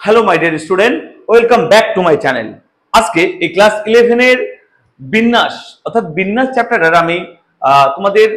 Hello my dear student, welcome back to my channel. আজকে এই class 11 এর বিন্যাস অর্থাৎ বিন্যাস চ্যাপ্টারটা আমি তোমাদের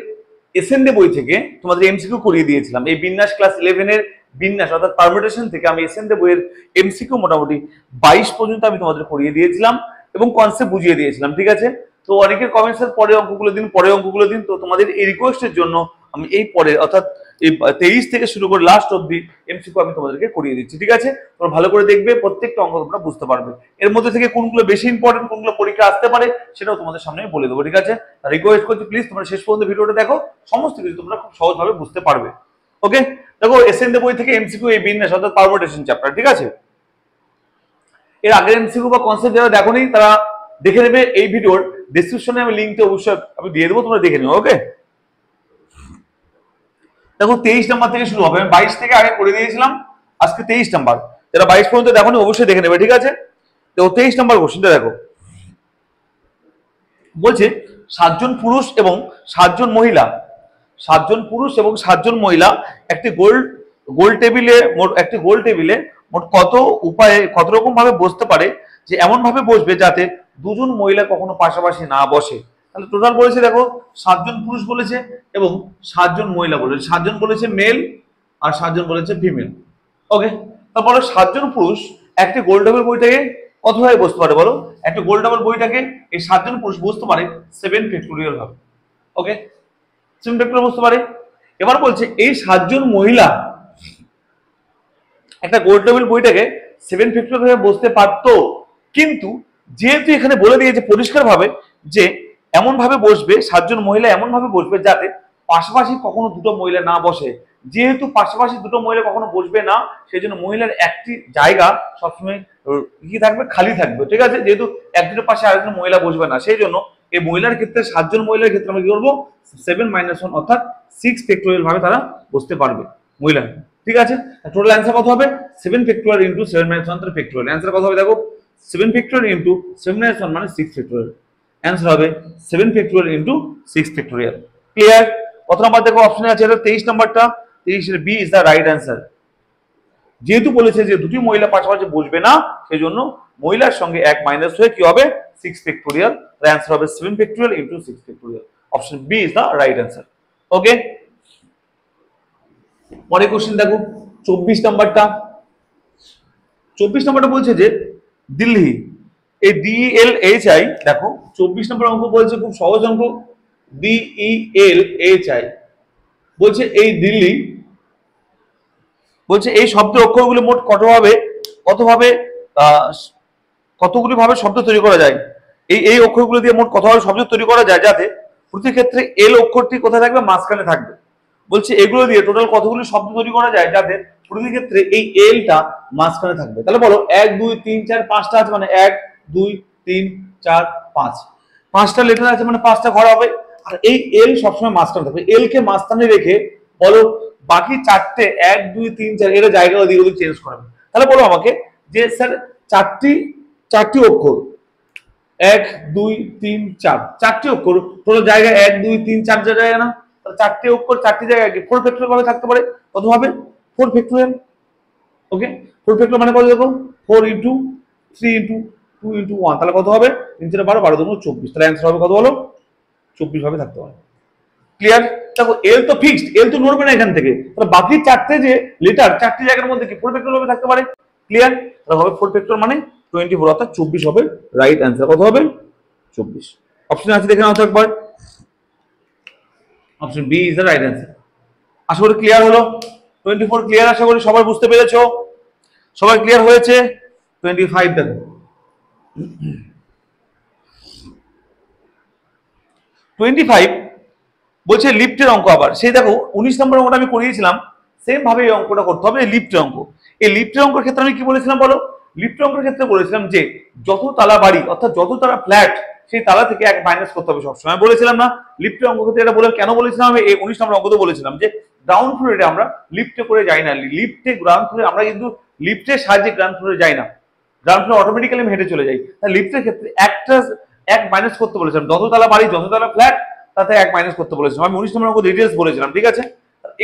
এসএনডি বই থেকে তোমাদের এমসিকিউ করিয়ে দিয়েছিলাম। এই বিন্যাস ক্লাস 11 এর বিন্যাস অর্থাৎ পারমিউটেশন থেকে আমি এসএনডি বইয়ের এমসিকিউ মোটামুটি 22 পর্যন্ত আমি তোমাদের করিয়ে দিয়েছিলাম এবং কনসেপ্ট বুঝিয়ে দিয়েছিলাম। ঠিক আছে, তো অনেকের কমেন্টসের পরে অঙ্কগুলো দিন তো তোমাদের এই রিকোয়েস্টের জন্য আমি এই পরে অর্থাৎ এই 23 থেকে শুরু করে লাস্ট অবধি এমসিকিউ আমি তোমাদেরকে করিয়ে দিচ্ছি। ঠিক আছে, তোমরা ভালো করে দেখবে, প্রত্যেকটা অঙ্ক তোমরা বুঝতে পারবে। এর মধ্যে থেকে কোনগুলো বেশি ইম্পর্টেন্ট, কোনগুলো পরীক্ষা আসতে পারে সেটাও তোমাদের সামনে বলে দেবো। ঠিক আছে, রিকোয়েস্ট করছি প্লিজ তোমরা শেষ পর্যন্ত ভিডিওটা দেখো, সমস্ত কিছু তোমরা খুব সহজভাবে বুঝতে পারবে। ওকে, দেখো এসএনডি বই থেকে এমসিকিউ এই বিন্যাস অর্থাৎ পারমিউটেশন চ্যাপ্টার। ঠিক আছে, এর আগের এমসিকিউ বা কনসেপ্ট যারা দেখোনি তারা দেখে নেবে, এই ভিডিওর ডেসক্রিপশনে আমি লিঙ্কটা অবশ্যই আমি দিয়ে দেবো, তোমরা দেখে নিও। ওকে, দেখো 23 নাম্বার থেকে শুরু হবে। আমি 22 থেকে আগে করে দিয়েছিলাম, আজকে 23 নাম্বার। যারা 22 পর্যন্ত দেখোনি অবশ্যই দেখে নেবে। ঠিক আছে, দেখো 23 নাম্বার কোশ্চেনটা দেখো, বলছে 7 জন পুরুষ এবং 7 জন মহিলা, 7 জন পুরুষ এবং 7 জন মহিলা একটি গোল টেবিলে মোট কত উপায়ে কত রকম ভাবে বসতে পারে, যে এমন ভাবে বসবে যাতে দুজন মহিলা কখনো পাশাপাশি না বসে। তাহলে টোটাল বলেছে দেখো 7 জন পুরুষ বলেছে এবং 7 জন মহিলা বলেছে। 7 জন বলেছে মেল আর 7 জন বলেছে ফিমেল। ওকে, তারপরে 7 জন পুরুষ একটি গোল টেবিল বইটাকে কতভাবে বসতে পারে বলো? একটা গোল টেবিল বইটাকে এই 7 জন পুরুষ বসতে পারে 7 ফ্যাক্টোরিয়াল ভাবে। ওকে, 7 ফ্যাক্টোরিয়াল বসতে পারে। এবার বলছে এই 7 জন মহিলা একটা গোল টেবিল বইটাকে 7 ফ্যাক্টোরিয়াল ভাবে বসতে পারতো, কিন্তু যেহেতু এখানে বলে দিয়েছে পরিষ্কার ভাবে যে এমন ভাবে বসবে, 7 জন মহিলা এমন ভাবে বসবে যাতে পাশাপাশি কখনো দুটো মহিলা না বসে। যেহেতু পাশাপাশি দুটো মহিলা কখনো বসবে না, সেই জন্য মহিলার একটি জায়গা সবসময় কি থাকবে, খালি থাকবে। ঠিক আছে, যেহেতু একজনের পাশে আরেকজন মহিলা বসবে না, সেই জন্য এই মহিলার ক্ষেত্রে 7 জন মহিলার ক্ষেত্রে আমরা কি করবো, 7 - 1 অর্থাৎ 6 ফ্যাক্টোরিয়াল ভাবে তারা বসতে পারবে মহিলা। ঠিক আছে, টোটাল অ্যান্সার কত হবে? 7 ফ্যাক্টোরিয়াল ইন্টু 7 - 1 ফ্যাক্টোরিয়াল। অ্যান্সার কত হবে দেখো, 7 ফ্যাক্টোরিয়াল ইন্টু 7 - 1 মানে 6 ফ্যাক্টোরিয়াল। অ্যান্সার হবে 7 ফ্যাক্টোরিয়াল ইন্টু 6 ফ্যাক্টোরিয়াল। ক্লিয়ার? কত নাম্বার দেখো অপশনে আছে? এটা 23 নাম্বারটা। 23 এর B is the right answer. যেহেতু বলেছে যে দুটি মহিলা পাশাপাশি বসবে না, সেই জন্য মহিলার সঙ্গে 1 মাইনাস হয়ে কি হবে, 6 ফ্যাক্টোরিয়াল। তার অ্যান্সার হবে 7 factorial into 6 factorial. Option B is the right answer. Okay, পরে কোশ্চেন দেখো 24 নাম্বারটা। 24 নাম্বারটা বলছে যে দিল্লি, এই DELHI দেখো 24 নম্বর অঙ্ক বলছে, খুব সহজ অঙ্ক। DELHI বলছে এই দিল্লি, বলছে এই শব্দের অক্ষরগুলো মোট কতগুলি ভাবে শব্দ তৈরি করা যায়। এই অক্ষরগুলো দিয়ে মোট কতভাবে শব্দ তৈরি করা যায়, যাতে প্রতি ক্ষেত্রে এল অক্ষরটি কোথায় থাকবে, মাঝখানে থাকবে। বলছে এগুলো দিয়ে টোটাল কতগুলি শব্দ তৈরি করা যায়, যাতে প্রতি ক্ষেত্রে এই এলটা মাঝখানে থাকবে। তাহলে বলো 1 2 3 4 5টা আছে, মানে 1 2 3 4 5, 5টা লেটার আছে মানে 5টা ঘর হবে। আর এই এল সবসময় মাঝখানে থাকবে। এল কে মাঝখানে রেখে বলো বাকি 4টে 1 2 3 4 এর জায়গা ওদিক ওদিক চেঞ্জ করাবে। তাহলে বলো আমাকে যে স্যার চারটি অক্ষর 1 2 3 4, 4টি অক্ষর টোটাল জায়গা 1 2 3 4 জায়গা না, তাহলে 4টি অক্ষর 4টি জায়গায় কি 4 ফ্যাক্টোরিয়াল ভাবে থাকতে পারে। কত হবে? 4 ফ্যাক্টোরিয়াল। ওকে, 4 ফ্যাক্টোরিয়াল মানে কত দেখো, 4 ইনটু 3 ইনটু 2 ইনটু 1, তাহলে কত হবে 3 4 12 12 2 24। তাহলে অ্যান্সার হবে কত বলো, 24 ভাবে থাকতে পারে। ক্লিয়ার? দেখো এল তো ফিক্সড, এল তো নড়বে না এখান থেকে, তাহলে বাকি 4টে যে লেটার 4টি জায়গার মধ্যে কি 4 ফ্যাক্টোরিয়াল ভাবে থাকতে পারে। ক্লিয়ার? তাহলে হবে 4 ফ্যাক্টোরিয়াল মানে 24 অর্থাৎ 24 হবে রাইট অ্যান্সার। কত হবে? 24। অপশন আছে দেখে নাও তো একবার। Option B is the right answer. আশা করি ক্লিয়ার হলো। 24 ক্লিয়ার, আশা করি সবাই বুঝতে পেরেছো, সবাই ক্লিয়ার হয়েছে। 25 দেখো, 25 বলছে লিফটের অঙ্ক। আবার সেই দেখো 19 নম্বর অঙ্কটা আমি করিয়েছিলাম, সেম ভাবে এই অঙ্কটা করতে হবে। লিফটের অঙ্ক, এই লিফটের অঙ্কের ক্ষেত্রে আমি কি বলেছিলাম বলো? লিফটের অঙ্কের ক্ষেত্রে বলেছিলাম যে যত তালা বাড়ি অর্থাৎ যত তালা ফ্ল্যাট, সেই তালা থেকে 1 মাইনাস করতে হবে সবসময়। বলেছিলাম না লিফটের অঙ্ক ক্ষেত্রে? এটা বলে কেন বলেছিলাম আমি? এই 19 নম্বর অঙ্কতে বলেছিলাম যে গ্রাউন্ড ফ্লোরে আমরা লিফটে করে যাই না, লিফটে গ্রাউন্ড ফ্লোরে আমরা কিন্তু লিফটের সাহায্যে গ্রাউন্ড ফ্লোরে যাই না, গ্রাউন্ড ফ্লোরে অটোমেটিক্যালি হেঁটে চলে যাই। তাহলে লিফটের ক্ষেত্রে 1 মাইনাস করতে বলেছিলাম, যত তালা বাড়ি যত তালা ফ্ল্যাট তাতে 1 মাইনাস করতে বলেছিলাম। আমি 19 নম্বর অঙ্ক ডিটেইলস বলেছিলাম। ঠিক আছে,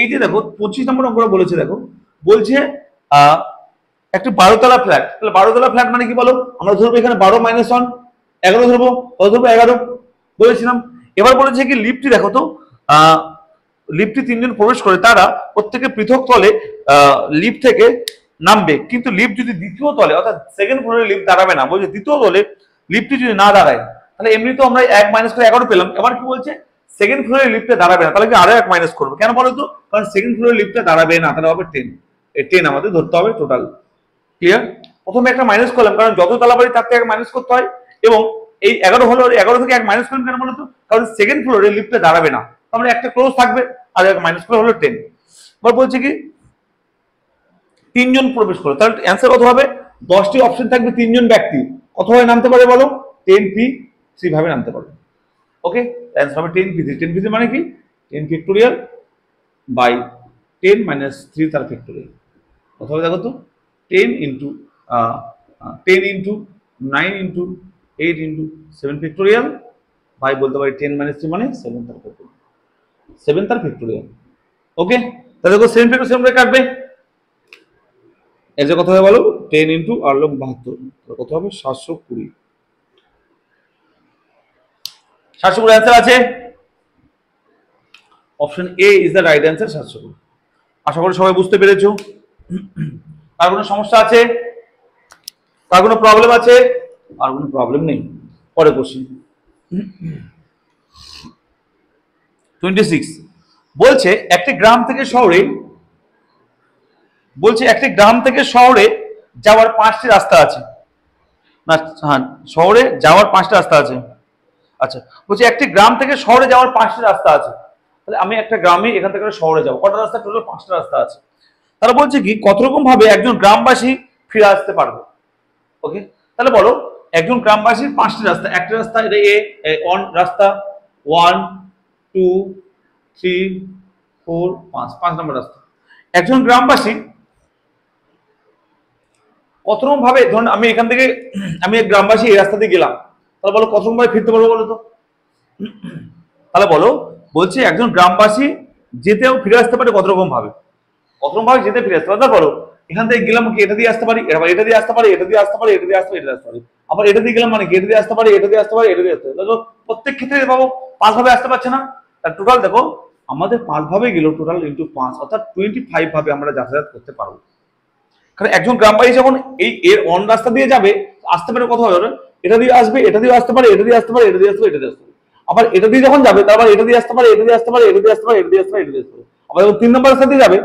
এই যে দেখো 25 নম্বর অঙ্কটা বলেছে, দেখো বলছে একটি 12 তলা ফ্ল্যাট, তাহলে 12 তলা ফ্ল্যাট মানে কি বলো, আমরা ধরবো এখানে 12 - 1 11 ধরবো, কত ধরবো 11 বলেছিলাম। এবার বলেছে কি লিফটটি দেখো তো, লিফটটি 3 জন প্রবেশ করে, তারা প্রত্যেকে পৃথক তলে লিফট থেকে নামবে, কিন্তু লিফট যদি দ্বিতীয় তলে অর্থাৎ সেকেন্ড ফ্লোরে লিফট দাঁড়াবে না, বলছে দ্বিতীয় তলে লিফটটি যদি না দাঁড়ায় তাহলে এমনি তো আমরা 1 মাইনাস করে 11 পেলাম, এবার কি বলছে সেকেন্ড ফ্লোরে লিফটে দাঁড়াবে না, তাহলে কি আরো 1 মাইনাস করবো, কেন বলো তো, কারণ সেকেন্ড ফ্লোরে লিফটে দাঁড়াবে না, তাহলে হবে 10, এই 10 আমাদের ধরতে হবে টোটাল। ক্লিয়ার? প্রথমে একটা মাইনাস করলাম, কারণ যত তলা বাড়ি তার থেকে 1 মাইনাস করতে হয়, এবং এই 11 হলো, 11 থেকে 1 মাইনাস করলাম কেন বলো তো, কারণ সেকেন্ড ফ্লোরে লিফটে দাঁড়াবে না, তাহলে একটা ক্লোজ থাকবে, আর 1 মাইনাস করে হলো 10। এবার বলছে কি 3 জন প্রবেশ করো, তাহলে অ্যান্সার কত হবে, 10টি অপশন থাকবে, 3 জন ব্যক্তি কতভাবে নামতে পারে বলো, 10p3 ভাবে নামতে পারবে। ওকে, অ্যান্সার হবে 10p3। 10p3 মানে কি 10 ফ্যাক্টোরিয়াল বাই 10 - 3 তার ফ্যাক্টোরিয়াল, কত হবে দেখো তো, 10 into 10 into 9 into 8 into 7 factorial by বলতে পারি 10 - 3 মানে 7 তার ফ্যাক্টোরিয়াল, 7 তার ফ্যাক্টোরিয়াল। ওকে, তাহলে দেখো 7 ফ্যাক্টোরিয়াল 7 কাটবে, এর যে কত হবে বলো, 10 ইন্টু 8 লং 72, কত হবে 720। 720 অ্যান্সার আছে, option A is the right answer 720। আশা করি সবাই বুঝতে পেরেছো। আর কোনো সমস্যা আছে, আর কোনো প্রবলেম আছে, আর কোনো প্রবলেম নেই। পরে কোশ্চেন 26 বলছে একটি গ্রাম থেকে শহরে, বলছে একটি গ্রাম থেকে শহরে যাওয়ার 5টি রাস্তা আছে, না হ্যাঁ শহরে যাওয়ার 5টা রাস্তা আছে। আচ্ছা, বলছে একটি গ্রাম থেকে শহরে যাওয়ার 5টি রাস্তা আছে, তাহলে আমি একটা গ্রামে এখান থেকে শহরে যাবো, কটা রাস্তা, টোটাল 5টা রাস্তা আছে। তারা বলছে কি কত রকম ভাবে একজন গ্রামবাসী ফিরে আসতে পারবে। ওকে, তাহলে বলো একজন গ্রামবাসীর 5টি রাস্তা, একটা রাস্তা এটা এ অন রাস্তা 1 2 3 4 5 নম্বর রাস্তা। একজন গ্রামবাসী কত রকম ভাবে, ধরুন আমি এখান থেকে, আমি এক গ্রামবাসী এই রাস্তা দিয়ে গেলাম, তাহলে বলো কত রকম ভাবে ফিরতে পারবো বলো তো, তাহলে বলো বলছে একজন গ্রামবাসী যেতেও ফিরে আসতে পারে কত রকম ভাবে, কত রকম ভাবে যেতে ফিরে আসতে পারে, বলো এখান থেকে গেলাম কি এটা দিয়ে আসতে পারি, আবার এটা দিয়ে আসতে পারি, এটা দিয়ে আসতে পারি, এটা দিয়ে আসতে পারি, এটা আসতে পারি, আবার এটা দিয়ে গেলাম মানে কি এটা দিয়ে আসতে পারি, এটা দিয়ে আসতে পারি, এটা দিয়ে আসতে পারি, দেখো প্রত্যেক ক্ষেত্রে পাবো 5 ভাবে আসতে পারছে না, তার টোটাল দেখো আমাদের 5 ভাবে গেল, টোটাল ইন্টু 5 অর্থাৎ 25 ভাবে আমরা যাতায়াত করতে পারবো। কারণ একজন গ্রামবাসী যখন এই এর অন রাস্তা দিয়ে যাবে আসতে পারে কত হবে, এটা দিয়ে আসবে, এটা দিয়ে আসতে পারে, এটা দিয়ে আসতে পারে, এটা দিয়ে আসতে পারে, এটা দিয়ে আসতে পারে, আবার এটা দিয়ে যখন যাবে তারপর এটা দিয়ে আসতে পারে, এটা দিয়ে আসতে পারে, এটা দিয়ে আসতে পারে, এটা দিয়ে আসতে পারে, এটা দিয়ে আসতে পারে, আবার যখন 3 নম্বর রাস্তা দিয়ে যাবে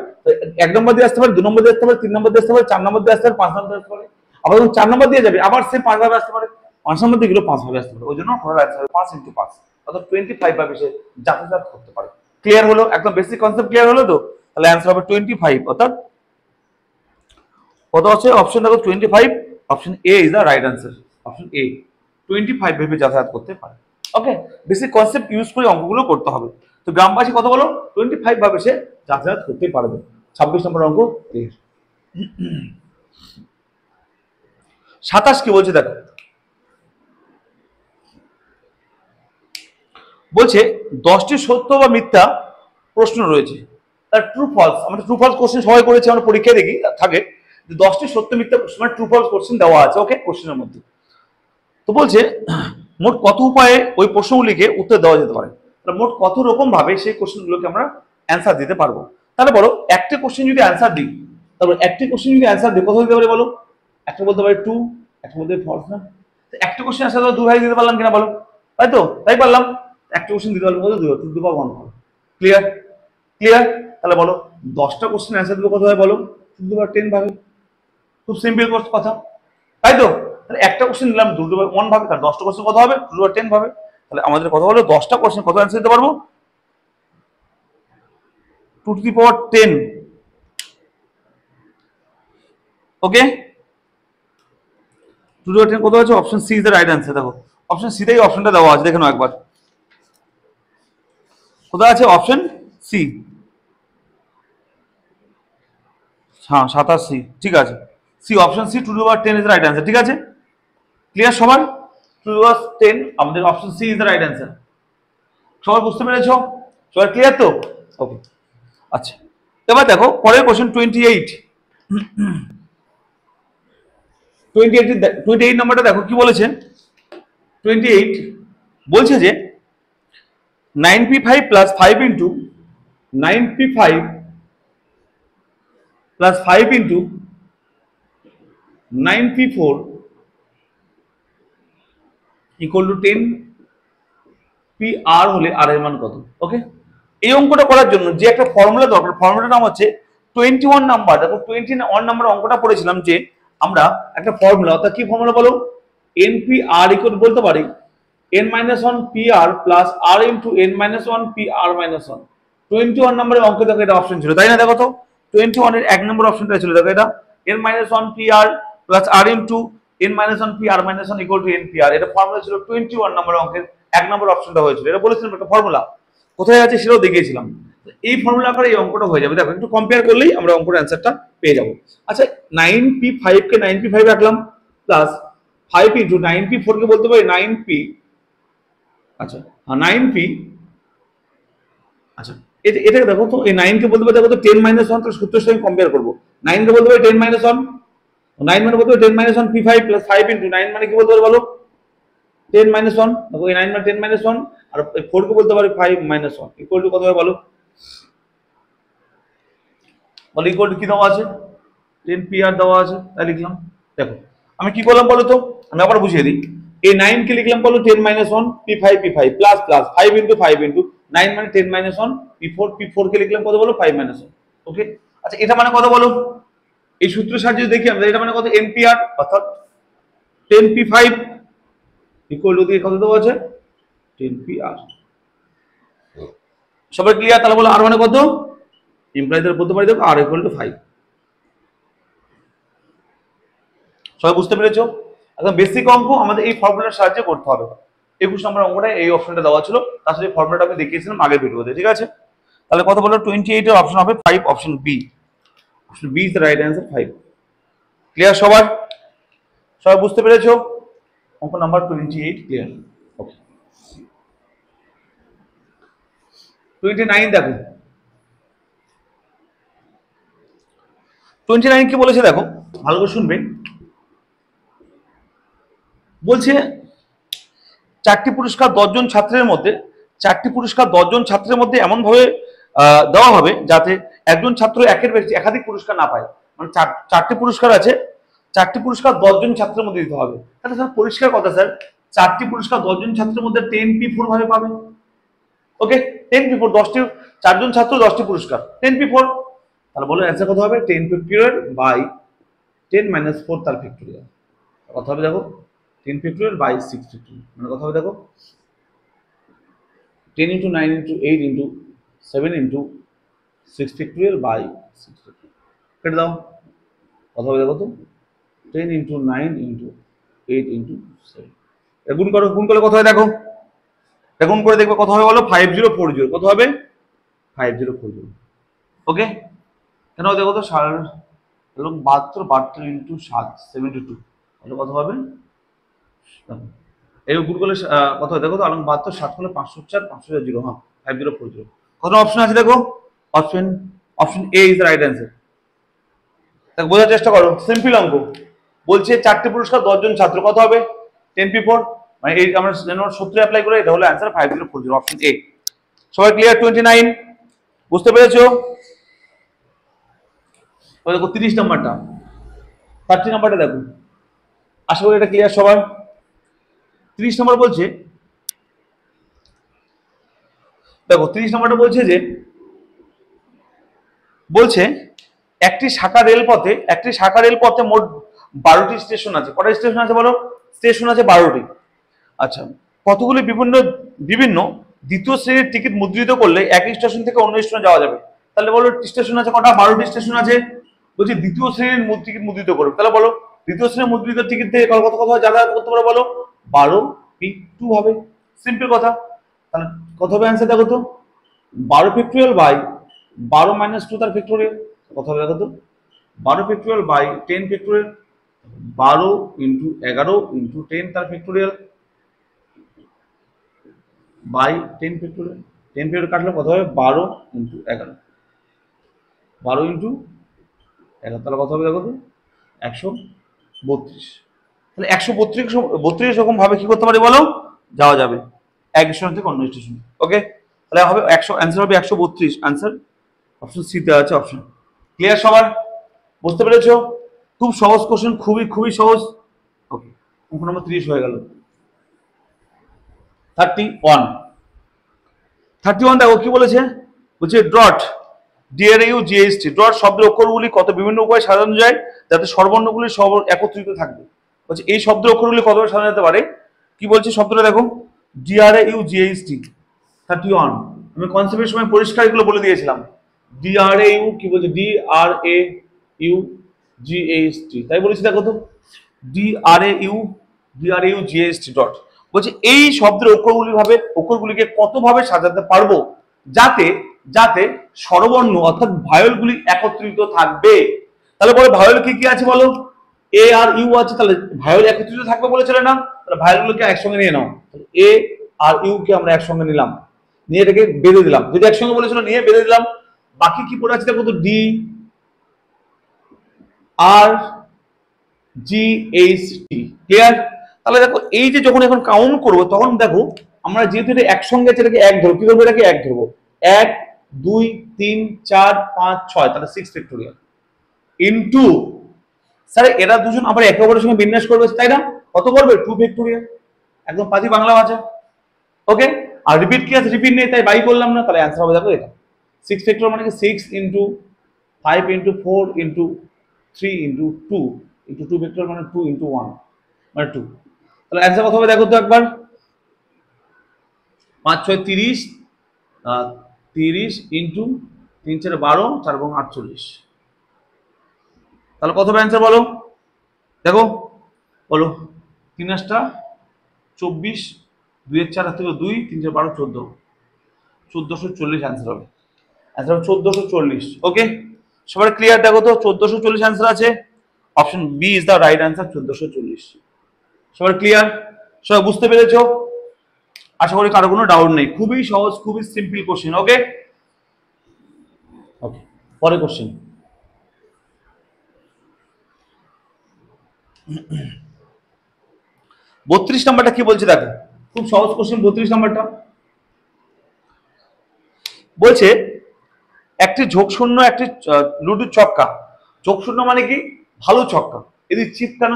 1 নম্বর দিয়ে আসতে পারে, 2 নম্বর দিয়ে আসতে পারে, 3 নম্বর দিয়ে আসতে পারে, 4 নম্বর দিয়ে আসতে পারে, 5 নম্বর দিয়ে আসতে পারে, আবার যখন 4 নম্বর দিয়ে যাবে আবার সে 5 ভাবে আসতে পারে, 5 নম্বর দিয়ে গেলে 5 ভাবে আসতে পারে, ওই জন্য টোটাল অ্যান্সার হবে 5 × 5 অর্থাৎ 25 ভাবে সে যাতায়াত করতে পারে। ক্লিয়ার হলো, একদম বেসিক কনসেপ্ট ক্লিয়ার হলো তো, তাহলে অ্যান্সার হবে 25 অর্থাৎ কত আছে অপশন দেখো 25, option A is the right answer, option A 25 ভেবে যাতায়াত করতে পারে। ওকে, বেসিক কনসেপ্ট ইউজ করে অঙ্কগুলো করতে হবে। তো গ্রামবাসী কত বলো 25 ভাবে সে যাতায়াত করতে পারবে। 26 নম্বর অঙ্ক এর 27 কি বলছে দেখো, বলছে 10টি সত্য বা মিথ্যা প্রশ্ন রয়েছে, তার ট্রু ফলস, আমরা ট্রু ফলস কোশ্চেন সবাই করেছি, আমরা পরীক্ষায় দেখি থাকে 10টি সত্য মিথ্যা প্রশ্ন মানে ট্রু ফলস কোশ্চেন দেওয়া আছে। ওকে, কোশ্চেনের মধ্যে তো বলছে মোট কত উপায়ে ওই প্রশ্নগুলিকে উত্তর দেওয়া যেতে পারে, মোট কত রকম ভাবে সেই কোশ্চেনগুলোকে আমরা অ্যান্সার দিতে পারবো। তাহলে বলো একটা কোশ্চেন যদি অ্যান্সার দিই, তারপর একটি কোশ্চেন যদি অ্যান্সার দিই কত দিতে পারে বলো, একটা বলতে পারি ট্রু, একটা বলতে পারি ফলস, না একটা কোশ্চেন অ্যান্সার দু ভাই দিতে পারলাম কিনা বলো, তাই তো, তাই পারলাম, একটা কোশ্চেন দিতে পারলাম কত দিব 2 1 ক্লিয়ার, ক্লিয়ার, তাহলে বলো 10টা কোশ্চেন অ্যান্সার দেবো কত হয় বলো 2 10 ভাবে, খুব সিম্পল কথা, তাই তো, তাহলে একটা কোশ্চেন দিলাম 2 1 ভাবে, তার 10টা কোশ্চেন কত হবে 2 10 ভাবে, তাহলে আমাদের কথা হলো 10টা কোশ্চেন কত অ্যান্সার দিতে পারবো 2 10। ওকে, 2 10 কত আছে, option C is the right answer. দেখো অপশন সি তেই অপশনটা দেওয়া আছে, দেখে নাও একবার কোথায় আছে অপশন সি, হ্যাঁ 27 সি, ঠিক আছে, C option C 2 10 is the right answer. ঠিক আছে, ক্লিয়ার সবার, 2 10 আমাদের option C is the right answer. সবাই বুঝতে পেরেছো, সবাই ক্লিয়ার তো? ওকে, আচ্ছা এবার দেখো পরের কোশ্চেন 28, 28 নাম্বারটা দেখো কি বলেছে। 28 বলছে যে 9p5 plus 5 into 9p5 plus 5 into 9p4 equal to 10p r হলে r এর মান কত? ওকে, এই অঙ্কটা করার জন্য যে একটা ফর্মুলা দরকার, ফর্মুলাটার নাম হচ্ছে 21 নাম্বার। দেখো 21 নাম্বার অঙ্কটা পড়েছিলাম যে আমরা একটা ফর্মুলা, অর্থাৎ কি ফর্মুলা বলো, npr ইকুয়াল বলতে পারি n-1 pr plus r into n-1 pr minus 1। 21 নম্বরের অঙ্কে দেখো এটা অপশন ছিল, তাই না? দেখো তো 21 এর 1 নম্বর অপশনটা ছিল, দেখো এটা n-1 pr plus r into n-1 pr minus 1 equal to npr। এটা ফর্মুলা ছিল 21 নম্বর অঙ্কের 1 নম্বর অপশনটা হয়েছিল। এটা বলেছিলাম একটা ফর্মুলা কোথায় আছে সেটাও দেখিয়েছিলাম। এই ফর্মুলা করে এই অঙ্কটা হয়ে যাবে। দেখো একটু কম্পেয়ার করলেই আমরা অঙ্কটার অ্যান্সারটা পেয়ে যাবো। আচ্ছা, 9p5 কে 9p5 রাখলাম প্লাস 5 ইন্টু 9p4 কে বলতে পারি 9p, আচ্ছা 9p, আচ্ছা এটা দেখো তো, এই 9 কে বলতে পারি দেখো তো 10-1 তো সূত্রের সঙ্গে কম্পেয়ার করব। 9 কে বলতে পারি 10-1, 9 মানে বলতে পারি 10-1 p5 প্লাস 5 ইন্টু 9 মানে কি বলতে পারি বলো, 10-1। দেখো এই 9 মানে 10-1 আর 4 কে বলতে পারি 5-1 ইকুয়াল টু কত হবে বলো, বলো ইকুয়াল টু কি দেওয়া আছে, 10pr দেওয়া আছে, তাই লিখলাম। দেখো আমি কি করলাম বলো তো, আমি আবার বুঝিয়ে দিই। এই 9 কে লিখলাম বলো 10-1 p5 প্লাস প্লাস 5 ইন্টু 9 মানে 10-1 p4 কে লিখলাম কত বলো 5-1। ওকে, আচ্ছা এটা মানে কত বলো, এই সূত্রের সাহায্যে দেখি আমরা, এটা মানে কত npr অর্থাৎ 10p5 ইকুয়াল টু দিয়ে কত দেওয়া আছে 10pr। সবাই ক্লিয়ার? তাহলে বলো আর মানে কত, ইমপ্লাইদের বলতে পারি দেখো r ইকুয়াল টু 5। সবাই বুঝতে পেরেছো? একদম বেসিক অঙ্ক আমাদের এই ফর্মুলার সাহায্যে করতে হবে। 21 নম্বর অঙ্কটা এই অপশনটা দেওয়া ছিল, তার সাথে ফর্মুলাটা আমি দেখিয়েছিলাম আগের ভিডিওতে, ঠিক আছে? তাহলে কত বলো 28 এর অপশন হবে 5, option B. Option B is the right answer 5। Clear সবার? সবাই বুঝতে পেরেছো? অঙ্ক নাম্বার 28 ক্লিয়ার। ওকে, 29 দেখো, 29 কি বলেছে দেখো, ভালো করে শুনবে। বলছে 4টি পুরস্কার 10 জন ছাত্রের মধ্যে, 4টি পুরস্কার 10 জন ছাত্রের মধ্যে এমন ভাবে দেওয়া হবে যাতে একজন ছাত্র একের বেশি একাধিক পুরস্কার না পায়। মানে 4টি পুরস্কার আছে, 4টি পুরস্কার 10 জন ছাত্রের মধ্যে দিতে হবে। তাহলে স্যার পরিষ্কার কথা স্যার, 4টি পুরস্কার 10 জন ছাত্রের মধ্যে 10p4 ভাবে পাবে। ওকে, 10p4, 10টি, 4 জন ছাত্র 10টি পুরস্কার, 10p4। তাহলে বলো অ্যান্সার কত হবে, 10 ফ্যাক্টরিয়াল বাই 10-4 তার ফ্যাক্টরিয়াল। কথা হবে দেখো 10 ফ্যাক্টরিয়াল বাই 6 ফ্যাক্টরিয়াল, মানে কথা হবে দেখো 10 into 9 into 8 into 7 into 6 factorial by 6 factorial। কেটে দাও, কথা হবে দেখো তো 10 into 9 into 8 into 7। গুণ করো, গুণ করলে কত হয় দেখো, গুণ করে দেখবে কত হবে বলো 5040। কত হবে 5040। ওকে, কেন দেখো তো 72 ইন্টু 7 72, তাহলে কত হবে, এই গুণ করলে কত হয় দেখো তো, 72 7 করলে 504 500 হ্যাঁ 5040। কত অপশন আছে দেখো, option A is the right answer. তাহলে বোঝার চেষ্টা করো, সিম্পল অঙ্ক। বলছে 4টি পুরস্কার 10 জন ছাত্র, কত হবে 10p4, মানে এই আমরা সূত্রে অ্যাপ্লাই করে এটা হলো অ্যান্সার 5040, অপশন এ। সবাই ক্লিয়ার? 29 বুঝতে পেরেছো? দেখো 30 নাম্বারটা, 30 নাম্বারটা দেখো, আশা করি এটা ক্লিয়ার সবার। 30 নম্বর বলছে দেখো, 30 নম্বরটা বলছে যে, বলছে একটি শাখা রেলপথে মোট 12টি স্টেশন আছে। কটা স্টেশন আছে বলো? স্টেশন আছে 12টি। আচ্ছা, কতগুলি বিভিন্ন দ্বিতীয় শ্রেণীর টিকিট মুদ্রিত করলে একই স্টেশন থেকে অন্য স্টেশনে যাওয়া যাবে। তাহলে বলো স্টেশন আছে কটা, 12টি স্টেশন আছে। বলছি দ্বিতীয় শ্রেণীর টিকিট মুদ্রিত করবে, তাহলে বলো দ্বিতীয় শ্রেণীর মুদ্রিত টিকিট থেকে কত কথা যাতায়াত করতে পারো বলো, 12p2 হবে। সিম্পল কথা। তাহলে কত হবে অ্যান্সার দেখো তো, 12 ফ্যাক্টরিয়াল বাই 12-2 তার ফ্যাক্টরিয়াল। কত হবে দেখো তো, 12 factorial by 10 factorial, 12 into 11 into 10 তার ফ্যাক্টরিয়াল বাই 10 ফ্যাক্টরিয়াল। 10 ফ্যাক্টরিয়াল কাটলে কত হবে 12 ইন্টু 11, 12 ইন্টু 11, তাহলে কত হবে দেখো তো 132। তাহলে 132 রকম ভাবে কি করতে পারি বলো, যাওয়া যাবে এক স্টেশন থেকে অন্য স্টেশন। ওকে, তাহলে হবে 100, অ্যান্সার হবে 132, অ্যান্সার অপশন সি তে আছে অপশন। ক্লিয়ার সবার? বুঝতে পেরেছো? খুব সহজ কোশ্চেন, খুবই খুবই সহজ। ওকে, অঙ্ক নম্বর 30 হয়ে গেল। 31 দেখো কি বলেছে, বলছে ডট ডিআরইউ জিএসটি ডট শব্দের অক্ষরগুলি কত বিভিন্ন উপায়ে সাজানো যায় যাতে স্বরবর্ণগুলি সব একত্রিত থাকবে। বলছে এই শব্দের অক্ষরগুলি কতভাবে সাজানো যেতে পারে। কি বলছে শব্দটা দেখো, ডিআরইউ জিএসটি 31। আমি কনসেপ্টের সময় পরিষ্কার এগুলো বলে দিয়েছিলাম। ডিআরইউ কি বলছে, ডিআরএইউ জিএসটি, তাই বলেছি দেখো তো, ডিআরএইউ জিএসটি ডট। বলছে এই শব্দের অক্ষরগুলিকে কতভাবে সাজাতে পারবো যাতে যাতে স্বরবর্ণ অর্থাৎ ভায়োলগুলি একত্রিত থাকবে। তাহলে বলো ভায়োল কি কি আছে বলো, এ আর ইউ আছে, তাহলে ভায়োল একত্রিত থাকবে বলেছিল না, তাহলে ভায়োলগুলোকে একসঙ্গে নিয়ে নাও। এ আর ইউ কে আমরা একসঙ্গে নিলাম, নিয়ে এটাকে বেঁধে দিলাম, যদি একসঙ্গে বলেছিল নিয়ে বেঁধে দিলাম। বাকি কি পড়ে আছে দেখো তো, ডি আর জি এইচ টি। ক্লিয়ার? তাহলে দেখো এই যে যখন এখন কাউন্ট করবো তখন দেখো আমরা যেহেতু এটা একসঙ্গে আছে এটাকে এক ধরবো, কি করবো এটাকে এক ধরবো, 1 2 3 4 5 6, তাহলে 6 ফ্যাক্টোরিয়াল ইনটু, স্যার এরা দুজন আবার একে অপরের সঙ্গে বিন্যাস করবে তাই না, কত করবে 2 ফ্যাক্টোরিয়াল, একদম পাতি বাংলা ভাষা। ওকে, আর রিপিট কি আছে, রিপিট নেই তাই বাই করলাম না, তাহলে অ্যান্সার হবে দেখো এটা 6 ফ্যাক্টোরিয়াল মানে কি 6 into 5 into 4 into 3 into 2 into 2 factorial মানে 2 ইনটু 1 মানে 2। তাহলে অ্যান্সার কত হবে দেখো তো একবার, 5 6 30, 30 ইনটু 3 4 12, 4 48। তাহলে কত হবে অ্যান্সার বলো, দেখো বলো, 3 8 24, 2 4 থেকে 2, 3 4 12 14, 1440 অ্যান্সার হবে, অ্যান্সার হবে 1440। ওকে, সবার ক্লিয়ার? দেখো তো 1440 অ্যান্সার আছে, option B is the right answer 1440। সবার ক্লিয়ার? সবাই বুঝতে পেরেছো? আশা করি কারো কোনো ডাউট নেই, খুবই সহজ খুবই সিম্পল কোশ্চেন। ওকে ওকে, পরের কোশ্চেন। বত্রিশ নাম্বারটা কি বলছে দেখো, খুব সহজ কোশ্চেন 32 নাম্বারটা। বলছে একটি ঝোঁকশূন্য একটি লুডুর ছক্কা, ঝোঁকশূন্য মানে কি ভালো ছক্কা, এদিকে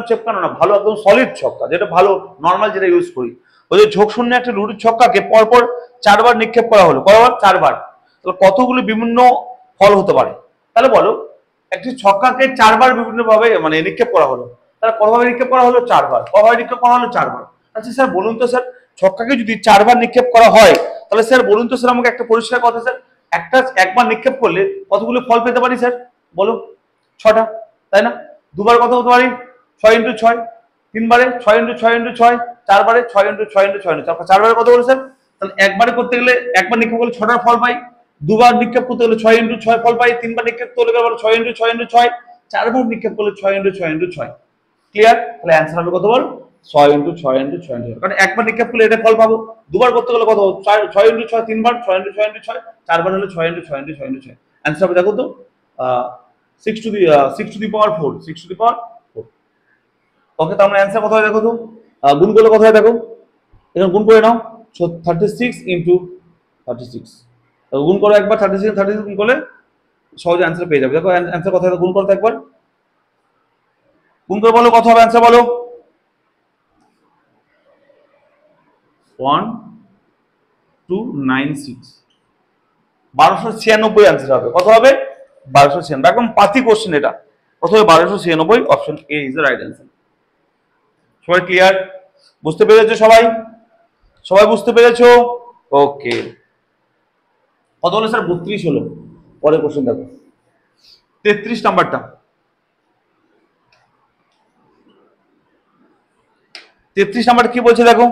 চেপকানো না, ভালো একদম সলিড ছক্কা, যেটা ভালো নর্মাল যেটা ইউজ করি। ওই যে ঝোঁকশূন্য একটি লুডুর ছক্কাকে পরপর 4 বার নিক্ষেপ করা হলো, কয়বার 4 বার, তাহলে কতগুলো বিভিন্ন ফল হতে পারে। তাহলে বলো একটি ছক্কাকে 4 বার বিভিন্ন ভাবে মানে নিক্ষেপ করা হলো, তাহলে কতভাবে নিক্ষেপ করা হলো 4 বার, কতভাবে নিক্ষেপ করা হলো 4 বার। আচ্ছা স্যার বলুন তো স্যার, ছক্কাকে যদি 4 বার নিক্ষেপ করা হয় তাহলে স্যার বলুন তো স্যার আমাকে একটা পরিষ্কার কথা স্যার, একবার নিক্ষেপ করলে কতগুলো ফল পেতে পারি স্যার বলো, 6টা তাই না, দুবার কত হতে পারি 6 into 6, তিনবারে 6 into 6 into 6, চারবারে 6 into 6 into 6 into 4, চারবারে কত বলে স্যার, তাহলে একবারে করতে গেলে একবার নিক্ষেপ করলে 6টা ফল পাই, দুবার নিক্ষেপ করতে গেলে 6 ইন্টু 6 ফল পাই, তিনবার নিক্ষেপ করতে গেলে 6 ইন্টু 6 ইন্টু 6, চারবার নিক্ষেপ করলে 6 ইন্টু 6 ইন্টু 6। ক্লিয়ার? তাহলে অ্যান্সার হবে কত বল, 6 ইন্টু 6 ইন্টু 6 ইন্টু 6, কারণ একবার নিক্ষেপ করলে এটা ফল পাবো, দুবার করতে গেলে কত 6 ইন্টু 6, তিনবার 6 ইন্টু 6 ইন্টু 6, চারবার হলো 6 ইন্টু 6 ইন্টু 6 ইন্টু 6। অ্যান্সার হবে দেখো তো 6 to the power 4, 6 to the পাওয়ার 4। ওকে, তার মানে অ্যান্সার কত হয় দেখো তো, গুণ করলে কত হয় দেখো, এখানে গুণ করে নাও 36 ইন্টু 36, গুণ করো একবার 36 গুণ করলে সহজে অ্যান্সার পেয়ে যাবে। দেখো অ্যান্সার কত হয়, গুণ করতে একবার, গুণ করে বলো কত হবে অ্যান্সার বলো, 1296, 1296 অ্যান্সার হবে, কত হবে 1296, একদম পাতি কোশ্চেন এটা, কত হবে 1296, option A is the right answer. সবাই ক্লিয়ার? বুঝতে পেরেছো সবাই? সবাই বুঝতে পেরেছো? ওকে, কত হলো স্যার 32 হলো। পরের কোশ্চেন দেখো 33 নাম্বারটা, 33 নাম্বার কি বলছে দেখো,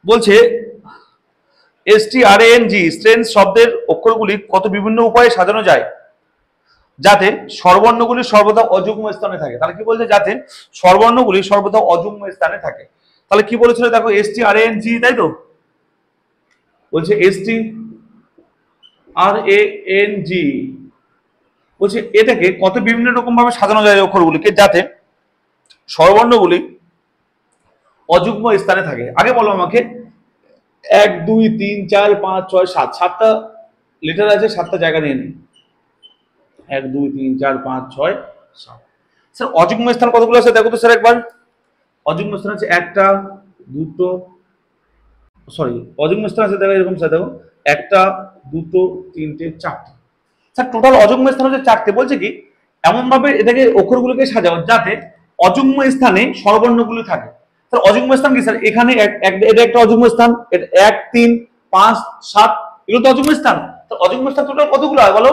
বলছে STRANG স্ট্রেঞ্জ শব্দের অক্ষরগুলি কত বিভিন্ন উপায়ে সাজানো যায় যাতে স্বরবর্ণগুলি সর্বদা অযুগ্ম স্থানে থাকে। তাহলে কি বলছে, যাতে স্বরবর্ণগুলি সর্বদা অযুগ্ম স্থানে থাকে। তাহলে কি বলেছিল দেখো, STRANG তাই তো, বলছে STRANG, বলছে এটাকে কত বিভিন্ন রকম ভাবে সাজানো যায় অক্ষরগুলিকে যাতে স্বরবর্ণগুলি অযুগ্ম স্থানে থাকে। আগে বলো আমাকে 1 2 3 4 5 6 7 সাতটা লেটার আছে, সাতটা জায়গা নিয়ে নিই। 1 2 3 4 5 6 7। স্যার অযুগ্ম স্থান কতগুলো আছে দেখো তো স্যার একবার। অযুগ্ম স্থান আছে একটা, দুটো, সরি অযুগ্ম স্থান আছে দেখো এরকম স্যার, দেখো একটা, দুটো, তিনটে, চারটে। স্যার টোটাল অযুগ্ম স্থান হচ্ছে চারটে। বলছে কি এমন ভাবে এটাকে অক্ষরগুলোকে সাজাও যাতে অযুগ্ম স্থানে স্বরবর্ণগুলি থাকে। স্যার অযুগ্ম স্থান কি স্যার? এখানে এটা একটা অযুগ্ম স্থান, এটা 1 3 5 7 এগুলো তো অযুগ্ম স্থান। তো অযুগ্ম স্থান টোটাল কতগুলো হয় বলো?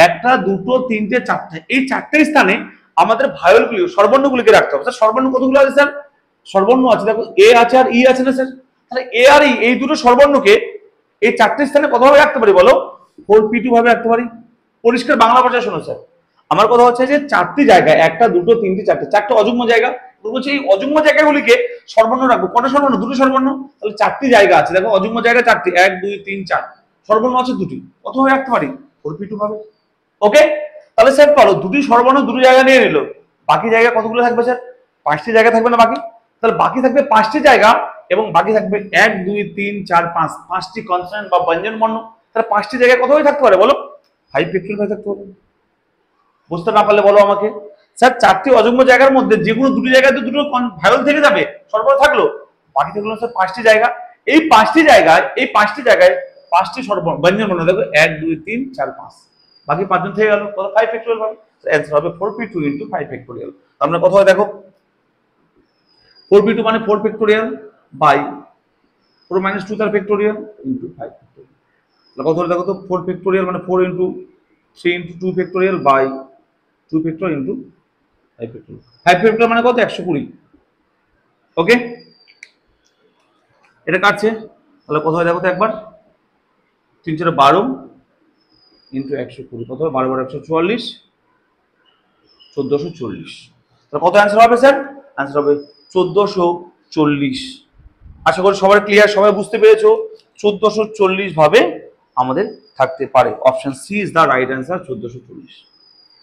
একটা, দুটো, তিনটে, চারটে। এই চারটে স্থানে আমাদের ভায়োলগুলি স্বরবর্ণগুলিকে রাখতে হবে। স্যার স্বরবর্ণ কতগুলো আছে স্যার? স্বরবর্ণ আছে দেখো এ আছে আর ই আছে না স্যার? তাহলে এ আর ই এই দুটো স্বরবর্ণকে এই চারটে স্থানে কতভাবে রাখতে পারি বলো? 4p2 ভাবে রাখতে পারি। পরিষ্কার বাংলা ভাষা শোনো স্যার, আমার কথা হচ্ছে যে চারটি জায়গায়, একটা, দুটো, তিনটে, চারটে, চারটে অযুগ্ম জায়গা। বলছি এই অযুগ্ম জায়গাগুলিকে স্বরবর্ণ রাখবো। কটা স্বরবর্ণ? দুটো স্বরবর্ণ। তাহলে চারটি জায়গা আছে দেখো, অযুগ্ম জায়গা চারটি, 1 2 3 4, স্বরবর্ণ আছে দুটি। কতভাবে রাখতে পারি? 4p2 ভাবে। ওকে, তাহলে স্যার বলো দুটি স্বরবর্ণ দুটো জায়গা নিয়ে নিল, বাকি জায়গা কতগুলো থাকবে স্যার? 5টি জায়গা থাকবে না বাকি? তাহলে বাকি থাকবে 5টি জায়গা, এবং বাকি থাকবে 1 2 3 4 5, 5টি কনসোনেন্ট বা ব্যঞ্জন বর্ণ। তাহলে 5টি জায়গায় কতভাবে থাকতে পারে বলো? 5 ফ্যাক্টরিয়াল ভাবে থাকতে পারে। বুঝতে না পারলে বলো আমাকে। স্যার চারটি অযুগ্ম জায়গার মধ্যে যে কোনো দুটি জায়গায় তো দুটো ভায়োল থেকে যাবে, সর্বদা থাকলো। বাকি থাকলো স্যার 5টি জায়গা। এই 5টি জায়গায় 5টি ব্যঞ্জন বর্ণ দেখো 1 2 3 4 5, বাকি 5জন থেকে গেল, কত? 5 ফ্যাক্টরিয়াল ভাবে। অ্যান্সার হবে 4p2 * 5 ফ্যাক্টরিয়াল। আমরা কত হয় দেখো, 4p2 মানে 4 ফ্যাক্টরিয়াল বাই 4 - 2 তার ফ্যাক্টরিয়াল ইনটু 5 ফ্যাক্টরিয়াল। কত হলো দেখো তো? 4 ফ্যাক্টরিয়াল মানে 4 * 3 * 2 factorial by 2 factorial into 5 factorial. 5 factorial মানে কত? 120। ওকে, এটা কাটছে, তাহলে কত হয় দেখো তো একবার। 3 4 12 ইনটু 120, কত হবে? 12 12 144, 1440। তাহলে কত অ্যান্সার হবে স্যার? অ্যান্সার হবে 1440। আশা করি সবার ক্লিয়ার, সবাই বুঝতে পেরেছো। 1440 ভাবে আমাদের থাকতে পারে। Option C is the right answer, 1440।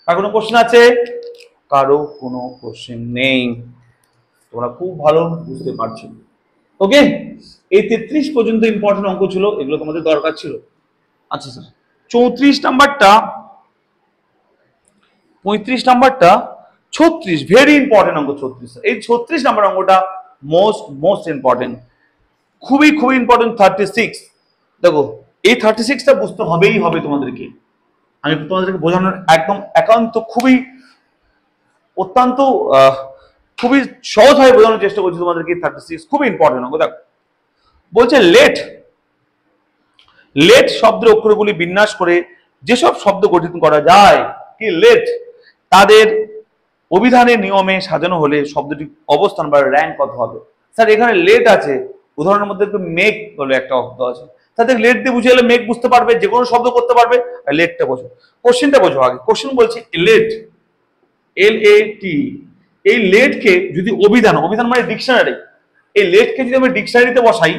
আর কোনো কোশ্চেন আছে? কারো কোনো কোশ্চেন নেই, তোমরা খুব ভালো বুঝতে পারছো। ওকে, এই 33 পর্যন্ত ইম্পর্টেন্ট অঙ্ক ছিল, এগুলো তোমাদের দরকার ছিল। আচ্ছা স্যার 34 নাম্বারটা, 35 নাম্বারটা, 36 ভেরি ইম্পর্টেন্ট অঙ্ক 36। এই 36 নাম্বার অঙ্কটা মোস্ট ইম্পর্টেন্ট, খুবই ইম্পর্টেন্ট। 36 দেখো, এই 36টা বুঝতে হবেই হবে তোমাদেরকে। আমি তোমাদেরকে বোঝানোর একদম একান্ত অত্যন্ত খুবই সহজভাবে বোঝানোর চেষ্টা করছি তোমাদেরকে। 36 খুবই ইম্পর্টেন্ট অঙ্ক। দেখো বলছে লেট শব্দের অক্ষরগুলি বিন্যাস করে যেসব শব্দ গঠিত করা যায়, কি লেট, তাদের অভিধানের নিয়মে সাজানো হলে শব্দটি অবস্থান বা র্যাঙ্ক কত হবে? স্যার এখানে লেট আছে, উদাহরণের মধ্যে মেক বলে একটা শব্দ আছে, তাদের লেট দিয়ে বুঝে গেলে মেক বুঝতে পারবে, যে কোনো শব্দ করতে পারবে। আর লেটটা বোঝো, কোশ্চেনটা বোঝো আগে। কোশ্চেন বলছে লেট, LAT, এই লেটকে যদি অভিধান মানে ডিকশনারি, এই লেটকে যদি আমি ডিকশনারিতে বসাই,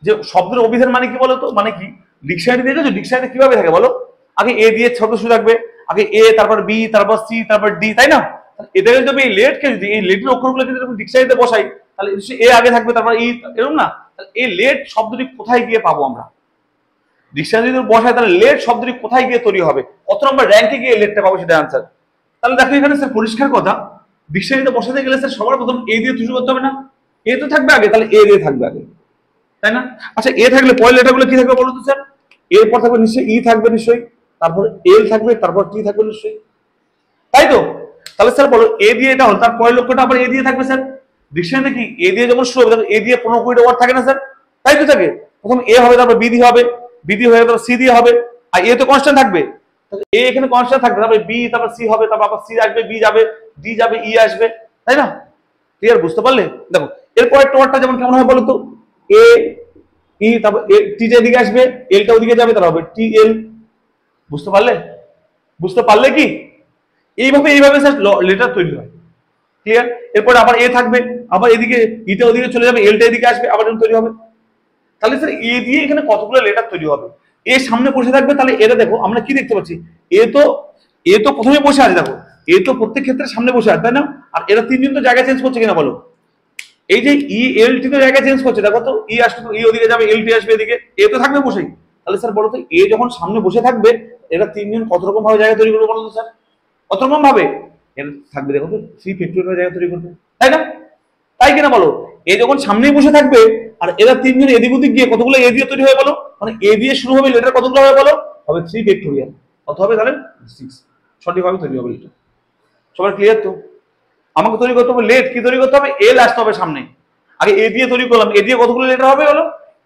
যে শব্দের অভিধান মানে কি বলতো? মানে কি ডিকশনারি দেখেছো? ডিকশনারি কিভাবে থাকে বলো? আগে এ দিয়ে শব্দ শুরু থাকবে, আগে এ, তারপর বি, তারপর সি, তারপর ডি, তাই না? এটাকে যদি এই লেটকে যদি এই লেটের অক্ষরগুলো যদি ডিকশনারিতে বসাই, তাহলে এ আগে থাকবে, তারপর ই, এরকম না? এই লেট শব্দটি কোথায় গিয়ে পাবো আমরা? ডিকশনারি যদি বসাই তাহলে লেট শব্দটি কোথায় গিয়ে তৈরি হবে, কত নম্বর র্যাঙ্কে গিয়ে লেটটা পাবো, সেটা আনসার। তাহলে দেখো এখানে স্যার পরিষ্কার কথা, ডিকশনারিতে বসাতে গেলে স্যার সবার প্রথম এ দিয়ে শুরু করতে হবে না? এ তো থাকবে আগে, তাহলে এ দিয়ে থাকবে আগে, তাই না? আচ্ছা এ থাকলে পরের লেটারগুলো কি থাকবে বলো তো স্যার? এরপর থাকবে নিশ্চয়ই ই থাকবে নিশ্চয়ই, তারপর এল থাকবে, তারপর টি থাকবে নিশ্চয়ই, তাই তো? তাহলে স্যার বলো এ দিয়ে এটা হল, তার পরের লক্ষ্যটা আবার এ দিয়ে থাকবে স্যার। ডিকশনারিতে কি এ দিয়ে যখন শুরু হবে, এ দিয়ে 15-20টা ওয়ার্ড থাকে না স্যার? তাই তো থাকে। প্রথম এ হবে, তারপর বি দিয়ে হবে, বি দিয়ে হয়ে তারপর সি দিয়ে হবে, আর এ তো কনস্ট্যান্ট থাকবে। এ এখানে কনস্ট্যান্ট থাকবে, তারপর বি, তারপর সি হবে, তারপর আবার সি আসবে, বি যাবে, ডি যাবে, ই আসবে, তাই না? ক্লিয়ার, বুঝতে পারলে? দেখো এরপর একটা ওয়ার্ডটা যেমন কেমন হয় বলো তো? এ ই, তারপর টি যেদিকে আসবে, এলটা ওদিকে যাবে, তার হবে টি এল। বুঝতে পারলে কি? এইভাবে স্যার লেটার তৈরি হয়। ক্লিয়ার? এরপর আবার এ থাকবে, আবার এদিকে ইটা ওদিকে চলে যাবে, এলটা এদিকে আসবে, আবার তৈরি হবে। তাহলে স্যার এ দিয়ে এখানে কতগুলো লেটার তৈরি হবে? এ সামনে বসে থাকবে, তাহলে এটা দেখো আমরা কি দেখতে পাচ্ছি? এ তো এ তো প্রথমে বসে আছে, দেখো এ তো প্রত্যেক ক্ষেত্রে সামনে বসে আছে, তাই না? আর এরা তিনজন তো জায়গা চেঞ্জ করছে কিনা বলো। এই যে ই এল টি তো জায়গা চেঞ্জ করছে, দেখো তো ই আসবে, ই ওদিকে যাবে, এল টি আসবে এদিকে, এ তো থাকবে বসেই। তাহলে স্যার বলো তো এ যখন সামনে বসে থাকবে, এরা তিনজন কত রকম ভাবে জায়গা তৈরি করবে বলো তো স্যার? কত রকম ভাবে এর থাকবে, দেখো তো 3 ফ্যাক্টোরিয়াল জায়গা তৈরি করবে, তাই না? তাই কিনা বলো? এ যখন সামনেই বসে থাকবে আর এরা তিনজন এদিক ওদিক গিয়ে কতগুলো এ দিয়ে তৈরি হয়ে বলো, মানে এ দিয়ে শুরু হবে, লেটার কতগুলো হবে বলো? হবে 3 ফ্যাক্টোরিয়াল, কত হবে তাহলে 6, সঠিকভাবে তৈরি হবে এটা। সবার ক্লিয়ার তো? আমাকে তৈরি করতে হবে লেট, কি তৈরি করতে হবে? এল আসতে হবে সামনে। আগে এ দিয়ে তৈরি করলাম, এ দিয়ে কতগুলো লেটার হবে বলো?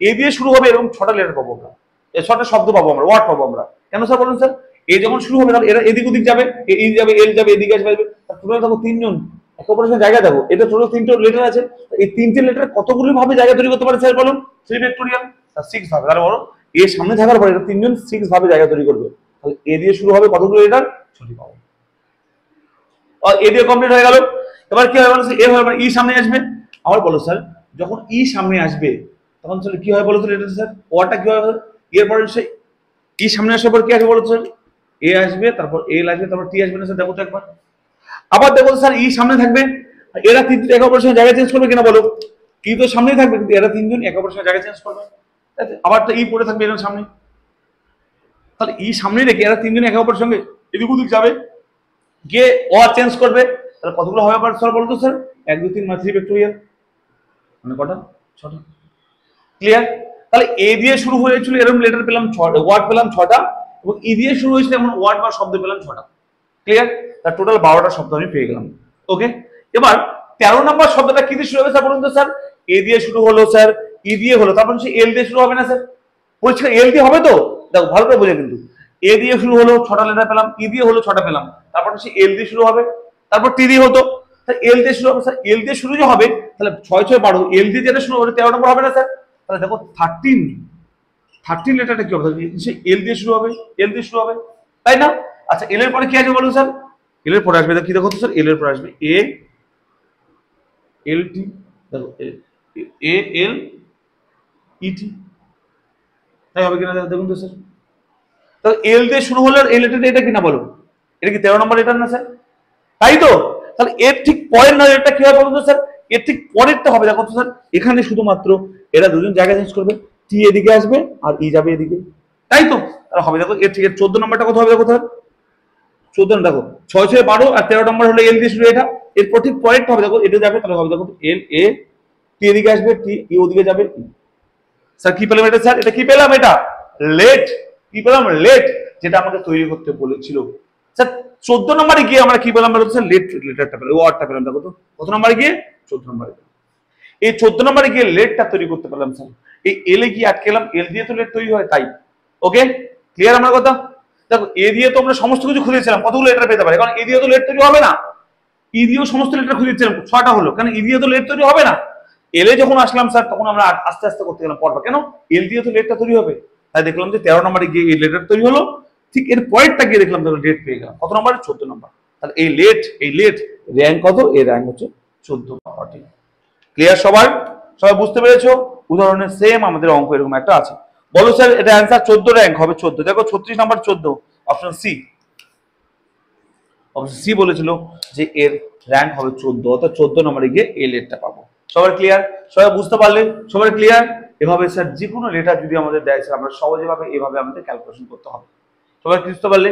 এ দিয়ে শুরু হবে, এরকম 6টা লেটার পাবো আমরা, 6টা শব্দ পাবো আমরা, ওয়ার্ড পাবো আমরা। কেন স্যার বলুন স্যার? এ যখন শুরু হবে তাহলে এরা এদিক ওদিক যাবে, এ যাবে, এল যাবে, এদিকে আসবে, টোটাল দেখো তিনজন এক অপরের সঙ্গে জায়গা দেখো, এটা টোটাল 3টে লেটার আছে। এই 3টে লেটার কতগুলো ভাবে জায়গা তৈরি করতে পারে স্যার বলুন? 3 ফ্যাক্টোরিয়াল, 6 ভাবে। তাহলে বলো এ সামনে থাকার পরে এটা তিনজন 6 ভাবে জায়গা তৈরি করবে। তাহলে এ দিয়ে শুরু হবে কতগুলো লেটার? 6টি পাবো। এ দিয়ে কমপ্লিট হয়ে গেল। এবার কি হয় বলো? এ হয় ই সামনে আসবে। আবার বলো স্যার, যখন ই সামনে আসবে তখন স্যার কি হয় বলো তো? এটা স্যার ওয়াটা কি হয়? এর পরে সে ই সামনে আসার পর কি আসবে বলো তো স্যার? এ আসবে, তারপর এল আসবে, তারপর টি আসবে না স্যার? দেখো তো একবার। আবার দেখো স্যার ই সামনে থাকবে, এরা তিনজন একে অপরের সঙ্গে জায়গা চেঞ্জ করবে কিনা বলো? ই তো সামনেই থাকবে, কিন্তু এরা তিনজন একে অপরের সঙ্গে জায়গা চেঞ্জ করবে। আবার তো ই পড়ে থাকবে এর সামনে, তাহলে ই সামনে রেখে এরা তিনজন একে অপরের সঙ্গে এদিক ওদিক যাবে, গিয়ে ওয়ার চেঞ্জ করবে। তাহলে কতগুলো হবে আবার স্যার বলতো স্যার? 1 2 3 মানে 3 ফ্যাক্টোরিয়াল, মানে কটা? 6টা। ক্লিয়ার? তাহলে এ দিয়ে শুরু হয়েছিল, এরকম লেটার পেলাম 6টা, ওয়ার্ড পেলাম 6টা, এবং ই দিয়ে শুরু হয়েছিল এমন ওয়ার্ড বা শব্দ পেলাম 6টা। ক্লিয়ার? তার টোটাল 12টা শব্দ আমি পেয়ে গেলাম। ওকে, এবার 13 নম্বর শব্দটা কি দিয়ে শুরু হবে স্যার বলুন তো স্যার? এ দিয়ে শুরু হলো স্যার, ই দিয়ে হলো, তারপর সে এল দিয়ে শুরু হবে না স্যার? পরিষ্কার এল দিয়ে হবে তো? দেখো ভালো করে বোঝা, কিন্তু এ দিয়ে শুরু হলো 6টা লেটার পেলাম, ই দিয়ে হলো 6টা পেলাম, তারপর সে এল দিয়ে শুরু হবে, তারপর টি দিয়ে হতো, তাহলে এল দিয়ে শুরু হবে স্যার। এল দিয়ে শুরু যে হবে, তাহলে 6 6 12, এল দিয়ে যেটা শুরু হবে 13 নম্বর হবে না স্যার? তাহলে দেখো 13 লেটারটা কি হবে? সে এল দিয়ে শুরু হবে, এল দিয়ে শুরু হবে, তাই না? আচ্ছা এল এর পরে কি আসবে বলুন স্যার? এল এর পরে আসবে কি দেখো তো স্যার? এল এর পরে আসবে এ এল টি, দেখো এ এল ই টি, তাই হবে কিনা দেখুন তো স্যার? তাহলে এল দিয়ে শুরু হলে এল লেটারটা এটা কিনা বলো? এটা কি 13 নম্বর লেটার না স্যার? তাই তো? তাহলে এর ঠিক পরের না এটা কি হবে বলুন তো স্যার? এর ঠিক পরেরটা হবে, দেখো তো স্যার, এখানে শুধুমাত্র এরা দুজন জায়গা চেঞ্জ করবে, টি এদিকে আসবে আর ই যাবে এদিকে, তাই তো? তাহলে হবে দেখো এর ঠিক 14 নম্বরটা কত হবে দেখো স্যার? 14 দেখো 6 6 12 আর 13 নম্বর হলো এল দিয়ে শুরু, এটা এরপর ঠিক পরেরটা হবে, দেখো এটা যাবে, তাহলে হবে দেখো এল এ, টি এদিকে আসবে, টি ই ওদিকে যাবে। স্যার কি পেলাম এটা স্যার? এটা কি পেলাম? এটা লেট। কি পেলাম? লেট, যেটা আমাকে তৈরি করতে বলেছিল স্যার। 14 নম্বরে গিয়ে আমরা কি পেলাম বলতো স্যার? লেট লেটারটা পেলাম, ওয়ার্ডটা পেলাম। দেখো তো কত নম্বরে গিয়ে? 14 নম্বরে। এই 14 নম্বরে গিয়ে লেটটা তৈরি করতে পারলাম স্যার। এই এল এ গিয়ে আটকেলাম, এল দিয়ে তো লেট তৈরি হয়, তাই। ওকে, ক্লিয়ার আমার কথা? দেখো এ দিয়ে তো আমরা সমস্ত কিছু খুঁজেছিলাম, কতগুলো লেটার পেতে পারে, কারণ এ দিয়ে তো লেট তৈরি হবে না। ই দিয়েও সমস্ত লেটার খুঁজেছিলাম, 6টা হলো, কারণ ই দিয়ে তো লেট তৈরি হবে না। এল এ যখন আসলাম স্যার, তখন আমরা আস্তে আস্তে করতে গেলাম পরপর, কেন? এল দিয়ে তো লেটটা তৈরি হবে, তাই দেখলাম যে 13 নম্বরে গিয়ে এই লেটার তৈরি হলো। ঠিক এর পয়েন্টটা গিয়ে দেখলাম তাহলে লেট পেয়ে গেলাম, কত নম্বরে? 14 নম্বর। তাহলে এই লেট র্যাঙ্ক কত? এর র্যাঙ্ক হচ্ছে 14। ক্লিয়ার সবার? সবাই বুঝতে পেরেছো? উদাহরণের সেম আমাদের অঙ্ক এরকম একটা আছে। বলো স্যার এটা অ্যান্সার 14, র্যাঙ্ক হবে 14। দেখো 36 number 14, option C. Option C বলেছিল যে এর র্যাঙ্ক হবে 14, অর্থাৎ 14 নম্বরে গিয়ে এই লেটটা পাবো। সবার ক্লিয়ার? সবাই বুঝতে পারলেন? সবার ক্লিয়ার? এভাবে স্যার যে কোনো লেটার যদি আমাদের দেয় স্যার, আমরা সহজেভাবে এভাবে আমাদের ক্যালকুলেশন করতে হবে। সবাই বুঝতে পারলে?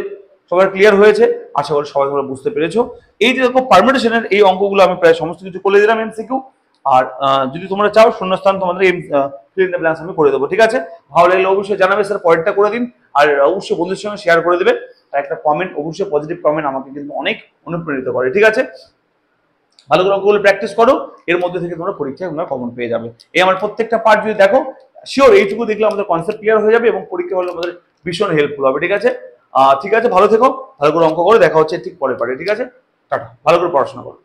সবার ক্লিয়ার হয়েছে? আশা করি সবাই তোমরা বুঝতে পেরেছো। এই যে দেখো পারমিটেশনের এই অঙ্কগুলো আমি প্রায় সমস্ত কিছু করে দিলাম এমসিকিউ। আর যদি তোমরা চাও শূন্যস্থান তোমাদের ফিল ইন দ্য ব্ল্যাঙ্কস আমি করে দেবো, ঠিক আছে? ভালো লাগলে অবশ্যই জানাবে স্যার, পয়েন্টটা করে দিন। আর অবশ্যই বন্ধুদের সঙ্গে শেয়ার করে দেবে। আর একটা কমেন্ট, অবশ্যই পজিটিভ কমেন্ট আমাকে কিন্তু অনেক অনুপ্রাণিত করে, ঠিক আছে? ভালো করে অঙ্কগুলো প্র্যাকটিস করো, এর মধ্যে থেকে তোমরা পরীক্ষায় তোমরা কমন পেয়ে যাবে। এই আমার প্রত্যেকটা পার্ট যদি দেখো, শিওর এইটুকু দেখলে আমাদের কনসেপ্ট ক্লিয়ার হয়ে যাবে এবং পরীক্ষা হলে আমাদের ভীষণ হেল্পফুল হবে, ঠিক আছে? ঠিক আছে, ভালো থেকো, ভালো করে অঙ্ক করে, দেখা হচ্ছে ঠিক পরের পারে, ঠিক আছে? টাটা, ভালো করে পড়াশোনা করো।